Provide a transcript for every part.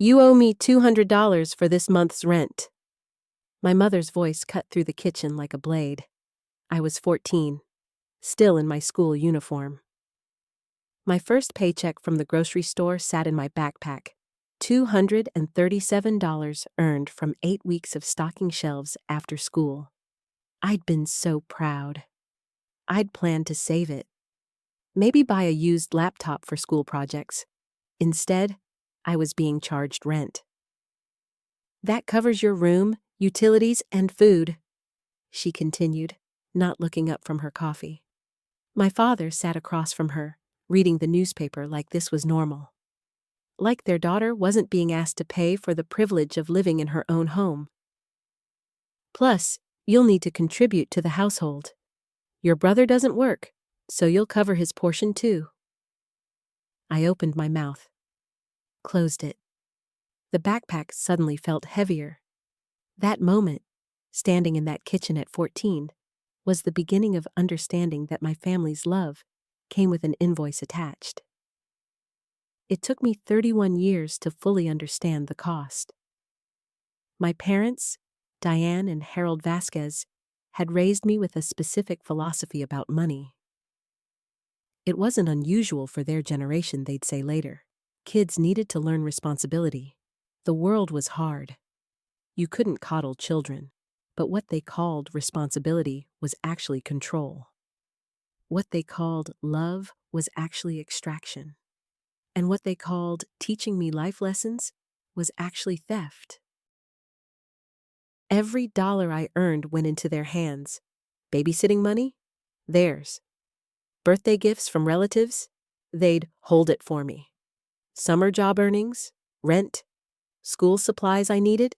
You owe me $200 for this month's rent. My mother's voice cut through the kitchen like a blade. I was 14, still in my school uniform. My first paycheck from the grocery store sat in my backpack. $237 earned from 8 weeks of stocking shelves after school. I'd been so proud. I'd planned to save it. Maybe buy a used laptop for school projects. Instead, I was being charged rent. That covers your room, utilities, and food, she continued, not looking up from her coffee. My father sat across from her, reading the newspaper like this was normal. Like their daughter wasn't being asked to pay for the privilege of living in her own home. Plus, you'll need to contribute to the household. Your brother doesn't work, so you'll cover his portion too. I opened my mouth, closed it. The backpack suddenly felt heavier. That moment, standing in that kitchen at 14, was the beginning of understanding that my family's love came with an invoice attached. It took me 31 years to fully understand the cost. My parents, Diane and Harold Vasquez, had raised me with a specific philosophy about money. It wasn't unusual for their generation, they'd say later. Kids needed to learn responsibility. The world was hard. You couldn't coddle children, but what they called responsibility was actually control. What they called love was actually extraction. And what they called teaching me life lessons was actually theft. Every dollar I earned went into their hands. Babysitting money? Theirs. Birthday gifts from relatives? They'd hold it for me. Summer job earnings? Rent? School supplies I needed?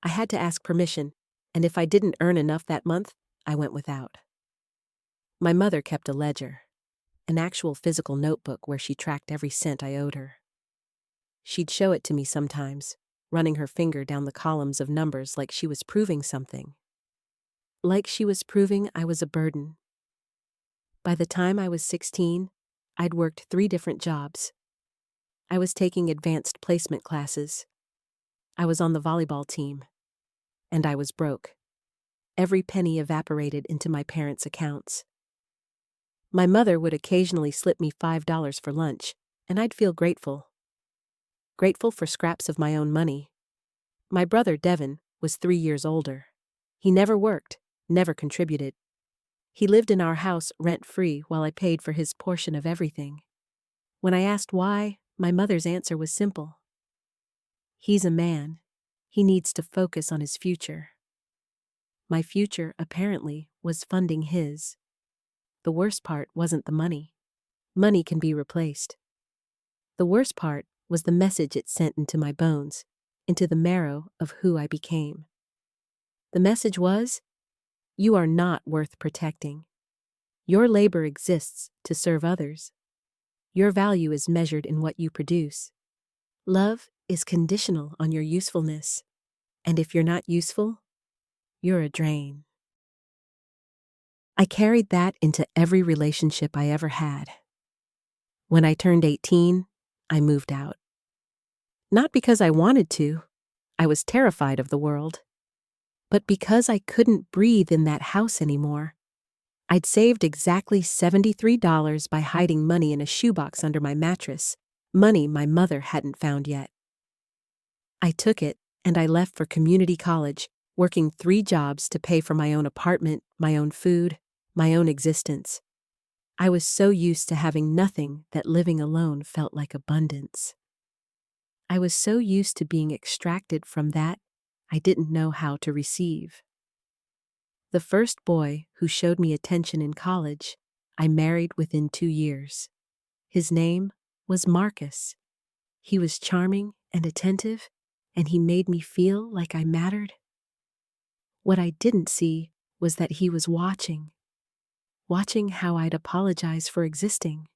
I had to ask permission, and if I didn't earn enough that month, I went without. My mother kept a ledger, an actual physical notebook where she tracked every cent I owed her. She'd show it to me sometimes, running her finger down the columns of numbers like she was proving something. Like she was proving I was a burden. By the time I was 16, I'd worked 3 different jobs. I was taking advanced placement classes. I was on the volleyball team. And I was broke. Every penny evaporated into my parents' accounts. My mother would occasionally slip me $5 for lunch, and I'd feel grateful. Grateful for scraps of my own money. My brother, Devin, was 3 years older. He never worked, never contributed. He lived in our house rent-free while I paid for his portion of everything. When I asked why, my mother's answer was simple. He's a man. He needs to focus on his future. My future, apparently, was funding his. The worst part wasn't the money. Money can be replaced. The worst part was the message it sent into my bones, into the marrow of who I became. The message was, you are not worth protecting. Your labor exists to serve others. Your value is measured in what you produce. Love is conditional on your usefulness. And if you're not useful, you're a drain. I carried that into every relationship I ever had. When I turned 18, I moved out. Not because I wanted to, I was terrified of the world, but because I couldn't breathe in that house anymore. I'd saved exactly $73 by hiding money in a shoebox under my mattress, money my mother hadn't found yet. I took it and I left for community college, working 3 jobs to pay for my own apartment, my own food, my own existence. I was so used to having nothing that living alone felt like abundance. I was so used to being extracted from that, I didn't know how to receive. The first boy who showed me attention in college, I married within 2 years. His name was Marcus. He was charming and attentive, and he made me feel like I mattered. What I didn't see was that he was watching how I'd apologize for existing,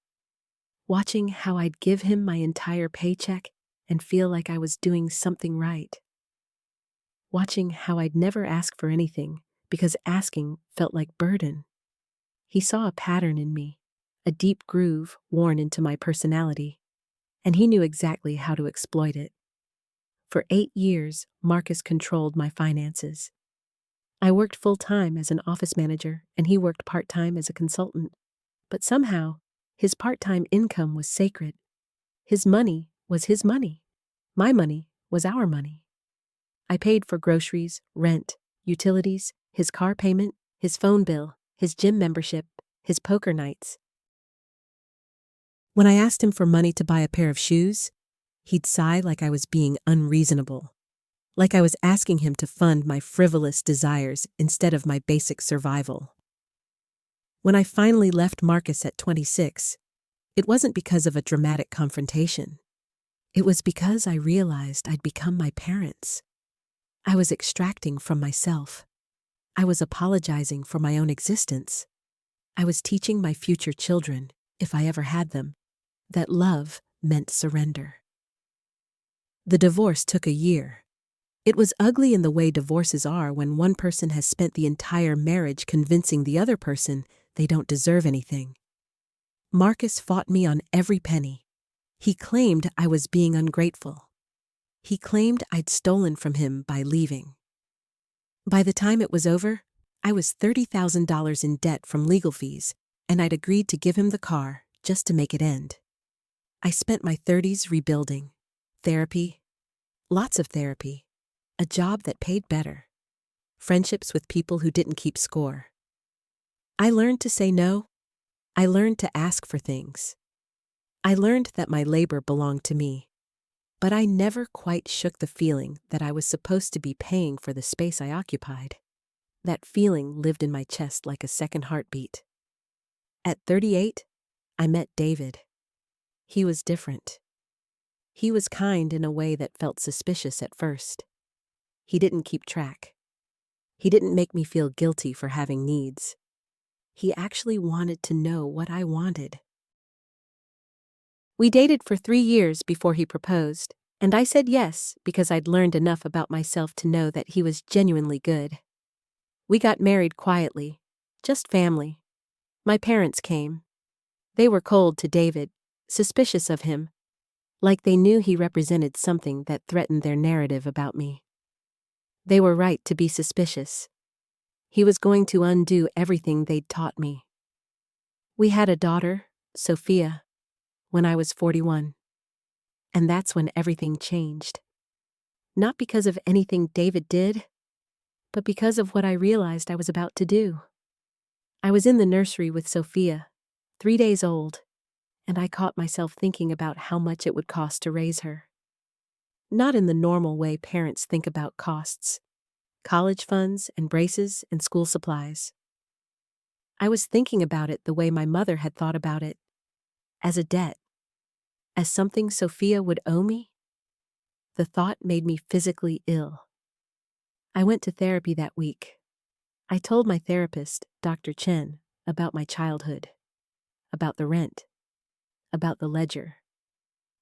watching how I'd give him my entire paycheck and feel like I was doing something right, watching how I'd never ask for anything because asking felt like burden. He saw a pattern in me, a deep groove worn into my personality, and he knew exactly how to exploit it. For 8 years, Marcus controlled my finances. I worked full-time as an office manager, and he worked part-time as a consultant. But somehow, his part-time income was sacred. His money was his money. My money was our money. I paid for groceries, rent, utilities, his car payment, his phone bill, his gym membership, his poker nights. When I asked him for money to buy a pair of shoes, he'd sigh like I was being unreasonable, like I was asking him to fund my frivolous desires instead of my basic survival. When I finally left Marcus at 26, it wasn't because of a dramatic confrontation. It was because I realized I'd become my parents. I was extracting from myself. I was apologizing for my own existence. I was teaching my future children, if I ever had them, that love meant surrender. The divorce took a year. It was ugly in the way divorces are when one person has spent the entire marriage convincing the other person they don't deserve anything. Marcus fought me on every penny. He claimed I was being ungrateful. He claimed I'd stolen from him by leaving. By the time it was over, I was $30,000 in debt from legal fees, and I'd agreed to give him the car just to make it end. I spent my 30s rebuilding. Therapy, lots of therapy, a job that paid better, friendships with people who didn't keep score. I learned to say no. I learned to ask for things. I learned that my labor belonged to me. But I never quite shook the feeling that I was supposed to be paying for the space I occupied. That feeling lived in my chest like a second heartbeat. At 38, I met David. He was different. He was kind in a way that felt suspicious at first. He didn't keep track. He didn't make me feel guilty for having needs. He actually wanted to know what I wanted. We dated for 3 years before he proposed, and I said yes because I'd learned enough about myself to know that he was genuinely good. We got married quietly, just family. My parents came. They were cold to David, suspicious of him, like they knew he represented something that threatened their narrative about me. They were right to be suspicious. He was going to undo everything they'd taught me. We had a daughter, Sophia, when I was 41. And that's when everything changed. Not because of anything David did, but because of what I realized I was about to do. I was in the nursery with Sophia, 3 days old, and I caught myself thinking about how much it would cost to raise her. Not in the normal way parents think about costs, college funds and braces and school supplies. I was thinking about it the way my mother had thought about it, as a debt, as something Sophia would owe me. The thought made me physically ill. I went to therapy that week. I told my therapist, Dr. Chen, about my childhood, about the rent, about the ledger,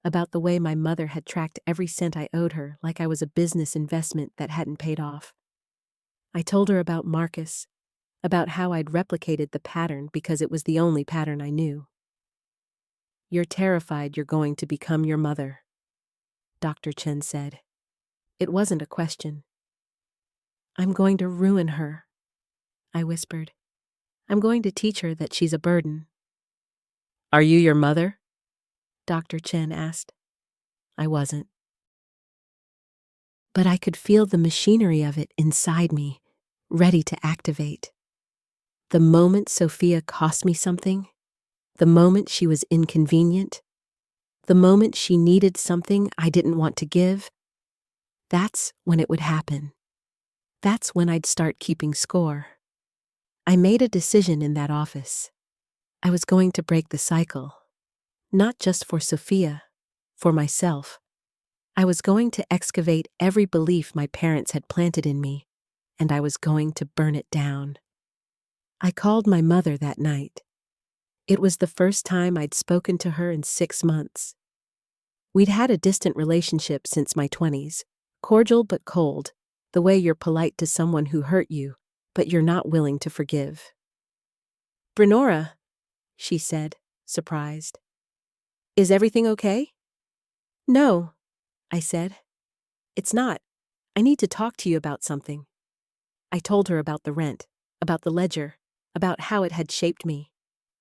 about the way my mother had tracked every cent I owed her like I was a business investment that hadn't paid off. I told her about Marcus, about how I'd replicated the pattern because it was the only pattern I knew. "You're terrified you're going to become your mother," Dr. Chen said. It wasn't a question. "I'm going to ruin her," I whispered. "I'm going to teach her that she's a burden." "Are you your mother?" Dr. Chen asked. I wasn't. But I could feel the machinery of it inside me, ready to activate. The moment Sophia cost me something, the moment she was inconvenient, the moment she needed something I didn't want to give, that's when it would happen. That's when I'd start keeping score. I made a decision in that office. I was going to break the cycle, not just for Sophia, for myself. I was going to excavate every belief my parents had planted in me, and I was going to burn it down. I called my mother that night. It was the first time I'd spoken to her in 6 months. We'd had a distant relationship since my 20s, cordial but cold, the way you're polite to someone who hurt you, but you're not willing to forgive. "Brenora," she said, surprised. "Is everything okay?" "No," I said. It's not. I need to talk to you about something. I told her about the rent, about the ledger, about how it had shaped me.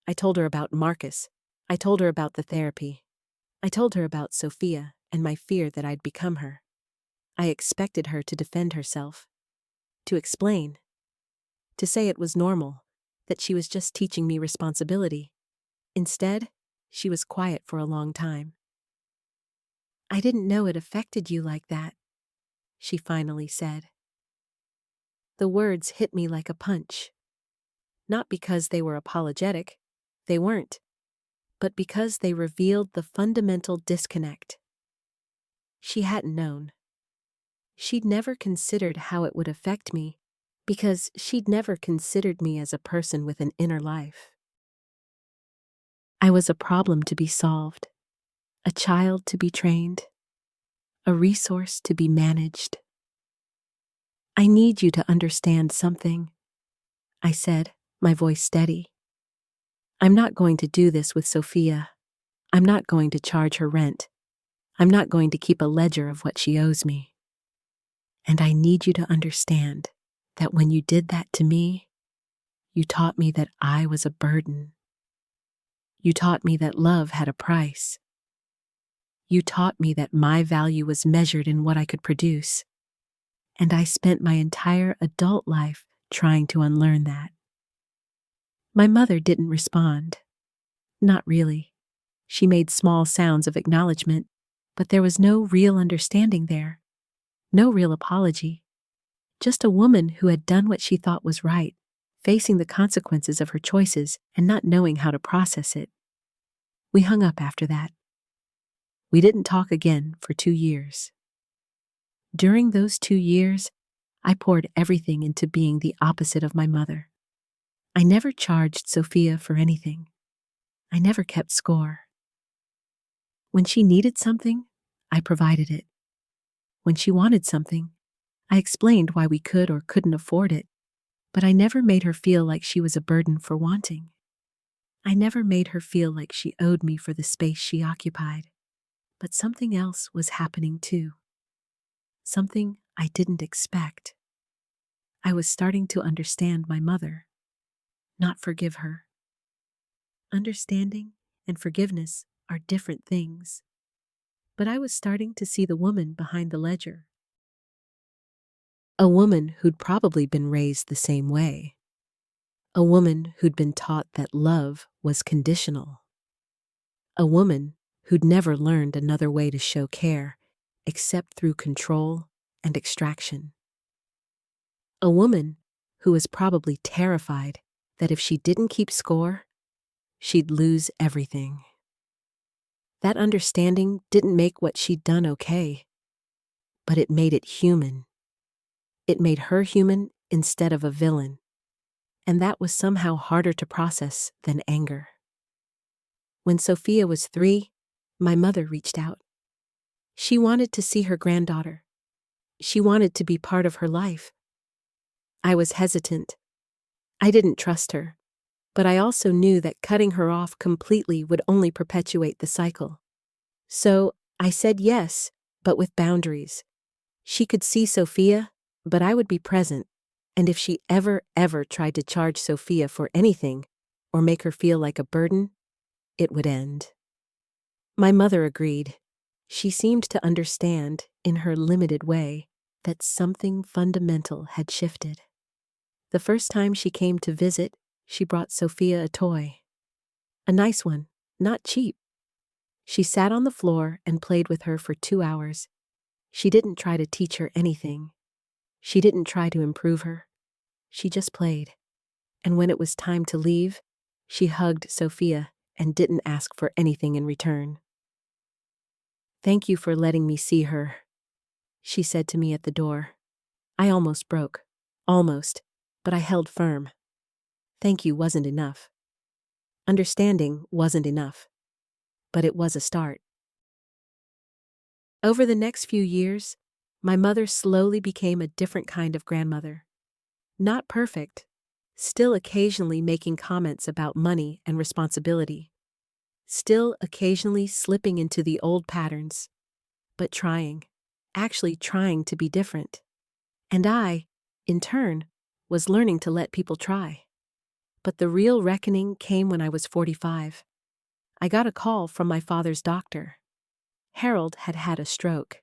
I told her about Marcus. I told her about the therapy. I told her about Sophia and my fear that I'd become her. I expected her to defend herself, to explain, to say it was normal, that she was just teaching me responsibility. Instead, she was quiet for a long time. I didn't know it affected you like that, she finally said. The words hit me like a punch. Not because they were apologetic, they weren't, but because they revealed the fundamental disconnect. She hadn't known. She'd never considered how it would affect me, because she'd never considered me as a person with an inner life. I was a problem to be solved, a child to be trained, a resource to be managed. I need you to understand something, I said, my voice steady. I'm not going to do this with Sophia. I'm not going to charge her rent. I'm not going to keep a ledger of what she owes me. And I need you to understand that when you did that to me, you taught me that I was a burden. You taught me that love had a price. You taught me that my value was measured in what I could produce. And I spent my entire adult life trying to unlearn that. My mother didn't respond. Not really. She made small sounds of acknowledgement, but there was no real understanding there. No real apology. Just a woman who had done what she thought was right, facing the consequences of her choices and not knowing how to process it. We hung up after that. We didn't talk again for 2 years. During those 2 years, I poured everything into being the opposite of my mother. I never charged Sophia for anything. I never kept score. When she needed something, I provided it. When she wanted something, I explained why we could or couldn't afford it, but I never made her feel like she was a burden for wanting. I never made her feel like she owed me for the space she occupied. But something else was happening too. Something I didn't expect. I was starting to understand my mother, not forgive her. Understanding and forgiveness are different things. But I was starting to see the woman behind the ledger. A woman who'd probably been raised the same way. A woman who'd been taught that love was conditional. A woman who'd never learned another way to show care except through control and extraction. A woman who was probably terrified that if she didn't keep score, she'd lose everything. That understanding didn't make what she'd done okay, but it made it human. It made her human instead of a villain, and that was somehow harder to process than anger. When Sophia was 3, my mother reached out. She wanted to see her granddaughter. She wanted to be part of her life. I was hesitant. I didn't trust her, but I also knew that cutting her off completely would only perpetuate the cycle. So I said yes, but with boundaries. She could see Sophia, but I would be present, and if she ever tried to charge Sophia for anything or make her feel like a burden, it would end. My mother agreed. She seemed to understand, in her limited way, that something fundamental had shifted. The first time she came to visit, she brought Sophia a toy. A nice one, not cheap. She sat on the floor and played with her for 2 hours. She didn't try to teach her anything. She didn't try to improve her. She just played. And when it was time to leave, she hugged Sophia and didn't ask for anything in return. "Thank you for letting me see her," she said to me at the door. I almost broke. Almost. But I held firm. Thank you wasn't enough. Understanding wasn't enough. But it was a start. Over the next few years, my mother slowly became a different kind of grandmother. Not perfect, still occasionally making comments about money and responsibility. Still occasionally slipping into the old patterns, but trying. actually trying to be different. And I, in turn, was learning to let people try. But the real reckoning came when I was 45. I got a call from my father's doctor. Harold had had a stroke.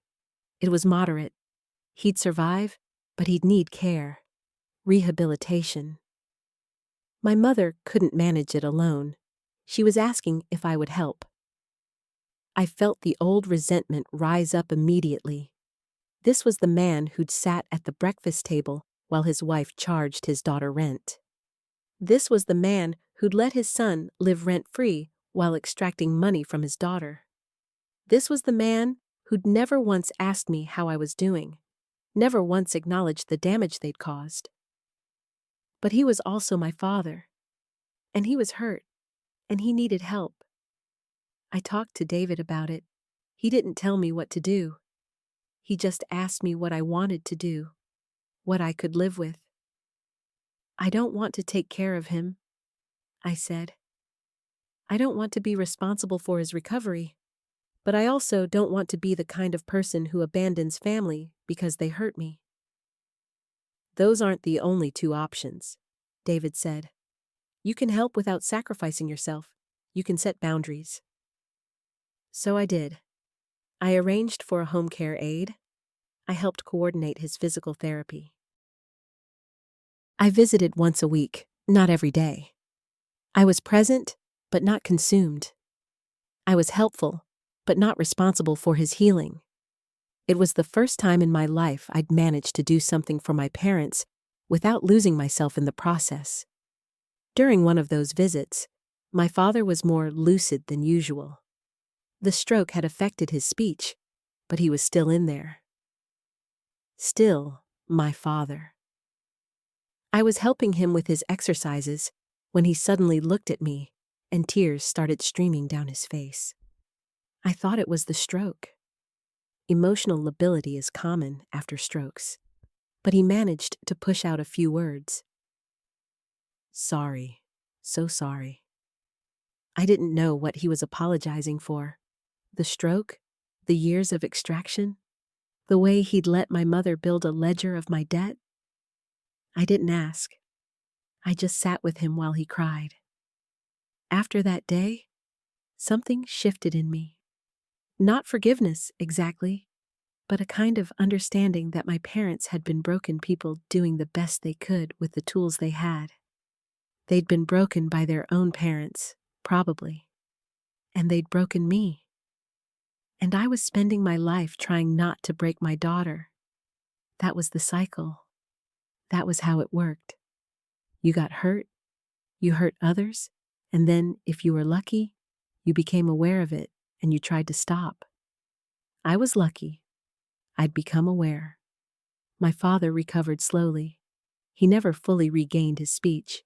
It was moderate. He'd survive, but he'd need care, rehabilitation. My mother couldn't manage it alone. She was asking if I would help. I felt the old resentment rise up immediately. This was the man who'd sat at the breakfast table while his wife charged his daughter rent. This was the man who'd let his son live rent-free while extracting money from his daughter. This was the man who'd never once asked me how I was doing, never once acknowledged the damage they'd caused. But he was also my father, and he was hurt, and he needed help. I talked to David about it. He didn't tell me what to do. He just asked me what I wanted to do, what I could live with. I don't want to take care of him, I said. I don't want to be responsible for his recovery, but I also don't want to be the kind of person who abandons family because they hurt me. Those aren't the only two options, David said. You can help without sacrificing yourself. You can set boundaries. So I did. I arranged for a home care aide. I helped coordinate his physical therapy. I visited once a week, not every day. I was present, but not consumed. I was helpful, but not responsible for his healing. It was the first time in my life I'd managed to do something for my parents without losing myself in the process. During one of those visits, my father was more lucid than usual. The stroke had affected his speech, but he was still in there. Still, my father. I was helping him with his exercises when he suddenly looked at me and tears started streaming down his face. I thought it was the stroke. Emotional lability is common after strokes, but he managed to push out a few words. Sorry, so sorry. I didn't know what he was apologizing for. The stroke, the years of extraction, the way he'd let my mother build a ledger of my debt. I didn't ask. I just sat with him while he cried. After that day, something shifted in me. Not forgiveness, exactly, but a kind of understanding that my parents had been broken people doing the best they could with the tools they had. They'd been broken by their own parents, probably, and they'd broken me. And I was spending my life trying not to break my daughter. That was the cycle. That was how it worked. You got hurt, you hurt others, and then, if you were lucky, you became aware of it and you tried to stop. I was lucky. I'd become aware. My father recovered slowly. He never fully regained his speech,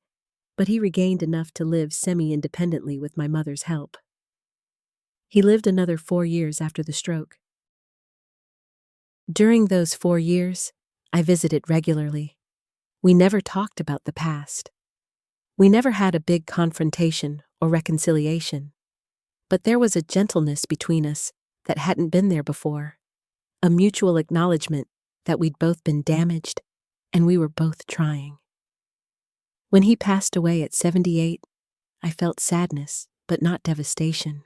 but he regained enough to live semi-independently with my mother's help. He lived another 4 years after the stroke. During those 4 years, I visited regularly. We never talked about the past. We never had a big confrontation or reconciliation. But there was a gentleness between us that hadn't been there before, a mutual acknowledgement that we'd both been damaged and we were both trying. When he passed away at 78, I felt sadness, but not devastation.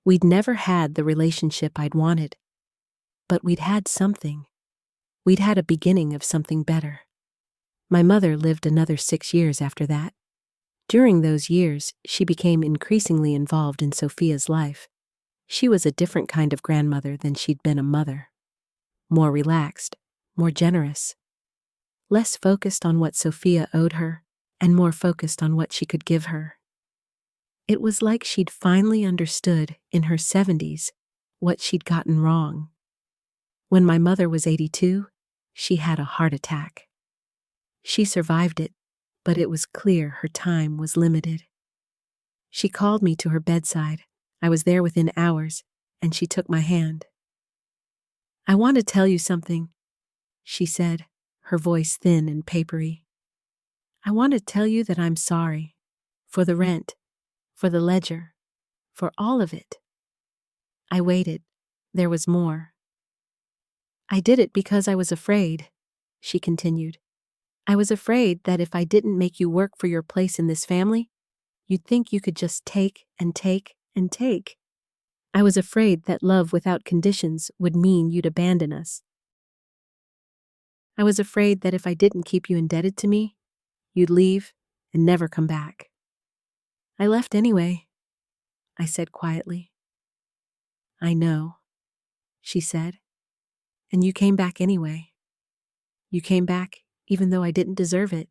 We'd never had the relationship I'd wanted, but we'd had something. We'd had a beginning of something better. My mother lived another 6 years after that. During those years, she became increasingly involved in Sophia's life. She was a different kind of grandmother than she'd been a mother. More relaxed, more generous. Less focused on what Sophia owed her, and more focused on what she could give her. It was like she'd finally understood, in her 70s, what she'd gotten wrong. When my mother was 82, she had a heart attack. She survived it, but it was clear her time was limited. She called me to her bedside. I was there within hours, and she took my hand. I want to tell you something, she said, her voice thin and papery. I want to tell you that I'm sorry. For the rent, for the ledger, for all of it. I waited. There was more. I did it because I was afraid, she continued. I was afraid that if I didn't make you work for your place in this family, you'd think you could just take and take and take. I was afraid that love without conditions would mean you'd abandon us. I was afraid that if I didn't keep you indebted to me, you'd leave and never come back. I left anyway, I said quietly. I know, she said. And you came back anyway. You came back even though I didn't deserve it.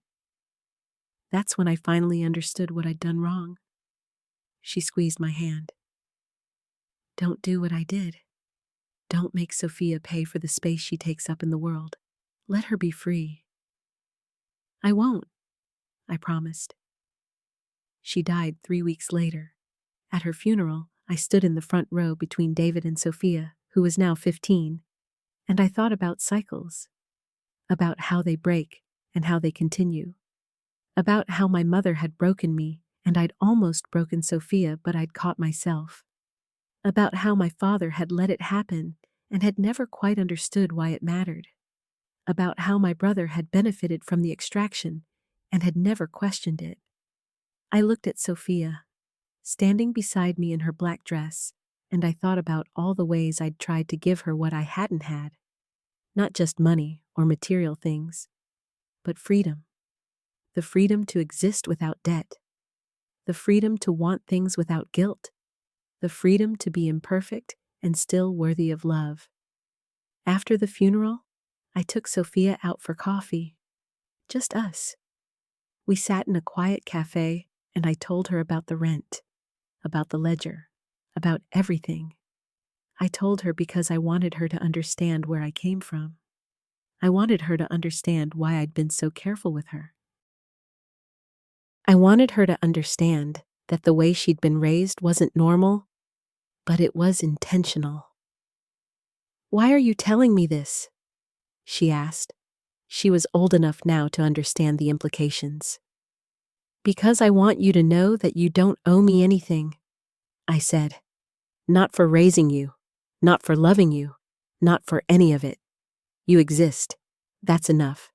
That's when I finally understood what I'd done wrong. She squeezed my hand. Don't do what I did. Don't make Sophia pay for the space she takes up in the world. Let her be free. I won't, I promised. She died 3 weeks later. At her funeral, I stood in the front row between David and Sophia, who was now 15, and I thought about cycles, about how they break and how they continue, about how my mother had broken me and I'd almost broken Sophia, but I'd caught myself, about how my father had let it happen and had never quite understood why it mattered, about how my brother had benefited from the extraction and had never questioned it. I looked at Sophia, standing beside me in her black dress, and I thought about all the ways I'd tried to give her what I hadn't had. Not just money or material things, but freedom. The freedom to exist without debt. The freedom to want things without guilt. The freedom to be imperfect and still worthy of love. After the funeral, I took Sophia out for coffee. Just us. We sat in a quiet cafe, and I told her about the rent, about the ledger, about everything. I told her because I wanted her to understand where I came from. I wanted her to understand why I'd been so careful with her. I wanted her to understand that the way she'd been raised wasn't normal, but it was intentional. Why are you telling me this? She asked. She was old enough now to understand the implications. Because I want you to know that you don't owe me anything, I said. Not for raising you, not for loving you, not for any of it. You exist. That's enough.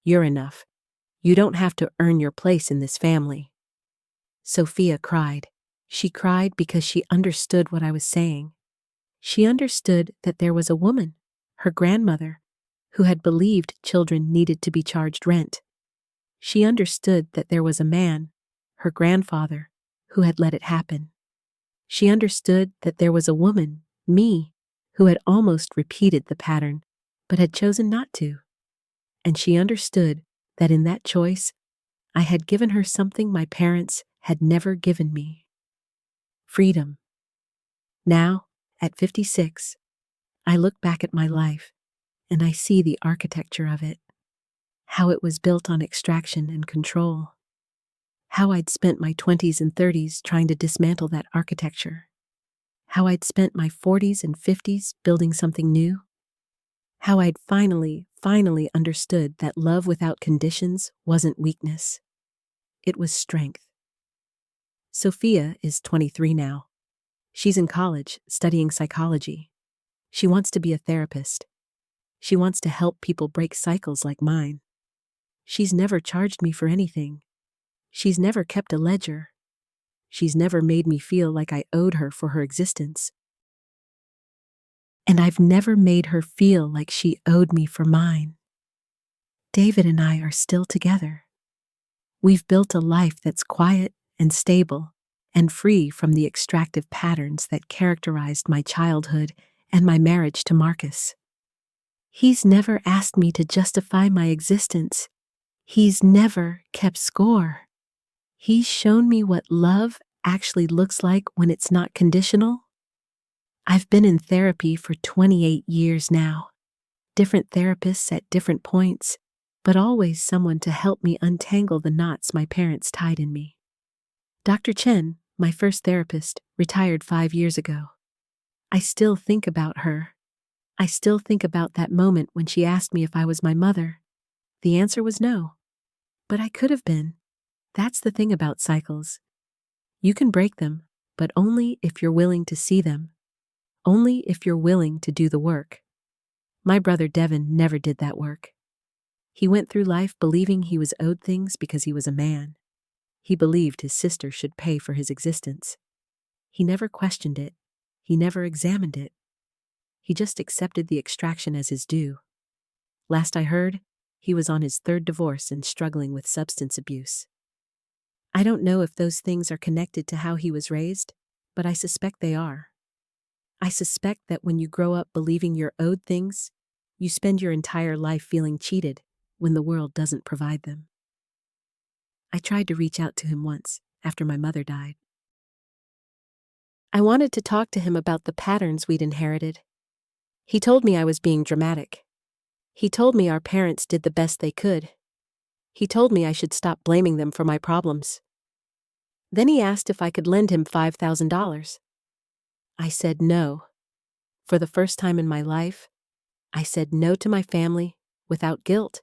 You're enough. You don't have to earn your place in this family. Sophia cried. She cried because she understood what I was saying. She understood that there was a woman, her grandmother, who had believed children needed to be charged rent. She understood that there was a man, her grandfather, who had let it happen. She understood that there was a woman, me, who had almost repeated the pattern, but had chosen not to. And she understood that in that choice, I had given her something my parents had never given me. Freedom. Now, at 56, I look back at my life, and I see the architecture of it, how it was built on extraction and control, how I'd spent my 20s and 30s trying to dismantle that architecture, how I'd spent my 40s and 50s building something new, how I'd finally understood that love without conditions wasn't weakness. It was strength. Sophia is 23 now. She's in college, studying psychology. She wants to be a therapist. She wants to help people break cycles like mine. She's never charged me for anything. She's never kept a ledger. She's never made me feel like I owed her for her existence. And I've never made her feel like she owed me for mine. David and I are still together. We've built a life that's quiet and stable and free from the extractive patterns that characterized my childhood and my marriage to Marcus. He's never asked me to justify my existence. He's never kept score. He's shown me what love actually looks like when it's not conditional. I've been in therapy for 28 years now. Different therapists at different points, but always someone to help me untangle the knots my parents tied in me. Dr. Chen, my first therapist, retired 5 years ago. I still think about her. I still think about that moment when she asked me if I was my mother. The answer was no. But I could have been. That's the thing about cycles. You can break them, but only if you're willing to see them. Only if you're willing to do the work. My brother Devin never did that work. He went through life believing he was owed things because he was a man. He believed his sister should pay for his existence. He never questioned it. He never examined it. He just accepted the extraction as his due. Last I heard, he was on his third divorce and struggling with substance abuse. I don't know if those things are connected to how he was raised, but I suspect they are. I suspect that when you grow up believing you're owed things, you spend your entire life feeling cheated when the world doesn't provide them. I tried to reach out to him once, after my mother died. I wanted to talk to him about the patterns we'd inherited. He told me I was being dramatic. He told me our parents did the best they could. He told me I should stop blaming them for my problems. Then he asked if I could lend him $5,000. I said no. For the first time in my life, I said no to my family without guilt.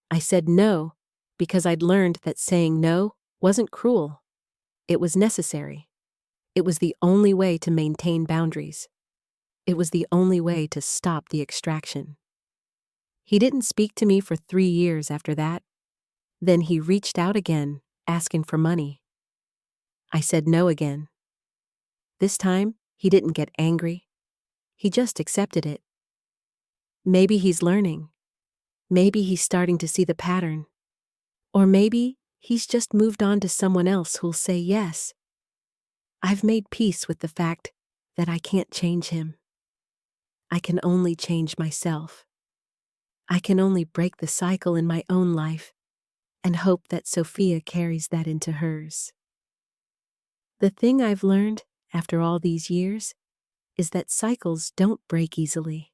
I said no because I'd learned that saying no wasn't cruel. It was necessary. It was the only way to maintain boundaries. It was the only way to stop the extraction. He didn't speak to me for 3 years after that. Then he reached out again, asking for money. I said no again. This time, he didn't get angry. He just accepted it. Maybe he's learning. Maybe he's starting to see the pattern. Or maybe he's just moved on to someone else who'll say yes. I've made peace with the fact that I can't change him. I can only change myself. I can only break the cycle in my own life and hope that Sophia carries that into hers. The thing I've learned after all these years is that cycles don't break easily.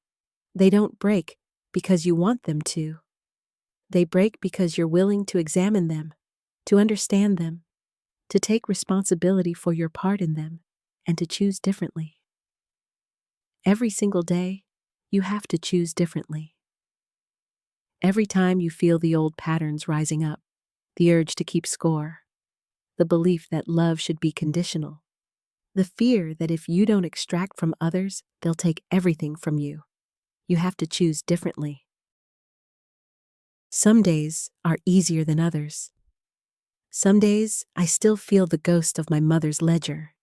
They don't break because you want them to. They break because you're willing to examine them, to understand them, to take responsibility for your part in them, and to choose differently. Every single day, you have to choose differently. Every time you feel the old patterns rising up, the urge to keep score, the belief that love should be conditional, the fear that if you don't extract from others, they'll take everything from you, you have to choose differently. Some days are easier than others. Some days, I still feel the ghost of my mother's ledger.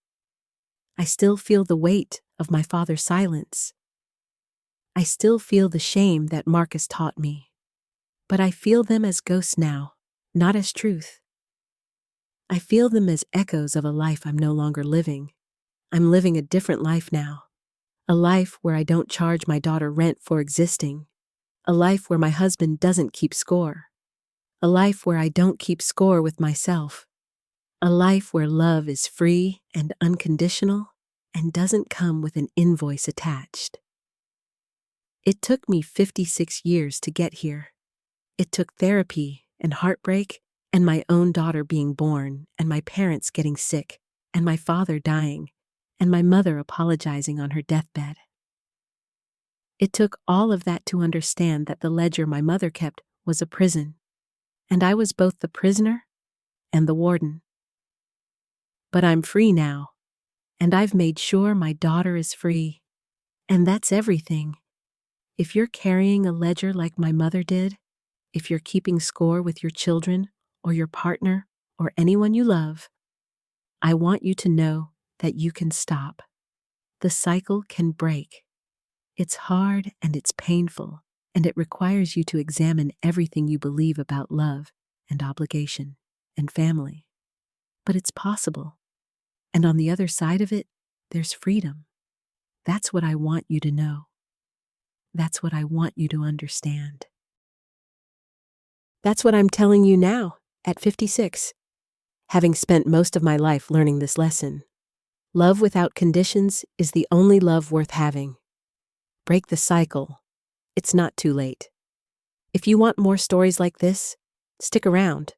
I still feel the weight of my father's silence. I still feel the shame that Marcus taught me. But I feel them as ghosts now, not as truth. I feel them as echoes of a life I'm no longer living. I'm living a different life now. A life where I don't charge my daughter rent for existing. A life where my husband doesn't keep score. A life where I don't keep score with myself. A life where love is free and unconditional and doesn't come with an invoice attached. It took me 56 years to get here. It took therapy and heartbreak and my own daughter being born and my parents getting sick and my father dying and my mother apologizing on her deathbed. It took all of that to understand that the ledger my mother kept was a prison, and I was both the prisoner and the warden. But I'm free now, and I've made sure my daughter is free, and that's everything. If you're carrying a ledger like my mother did, if you're keeping score with your children or your partner or anyone you love, I want you to know that you can stop. The cycle can break. It's hard and it's painful, and it requires you to examine everything you believe about love and obligation and family. But it's possible. And on the other side of it, there's freedom. That's what I want you to know. That's what I want you to understand. That's what I'm telling you now, at 56, having spent most of my life learning this lesson. Love without conditions is the only love worth having. Break the cycle. It's not too late. If you want more stories like this, stick around.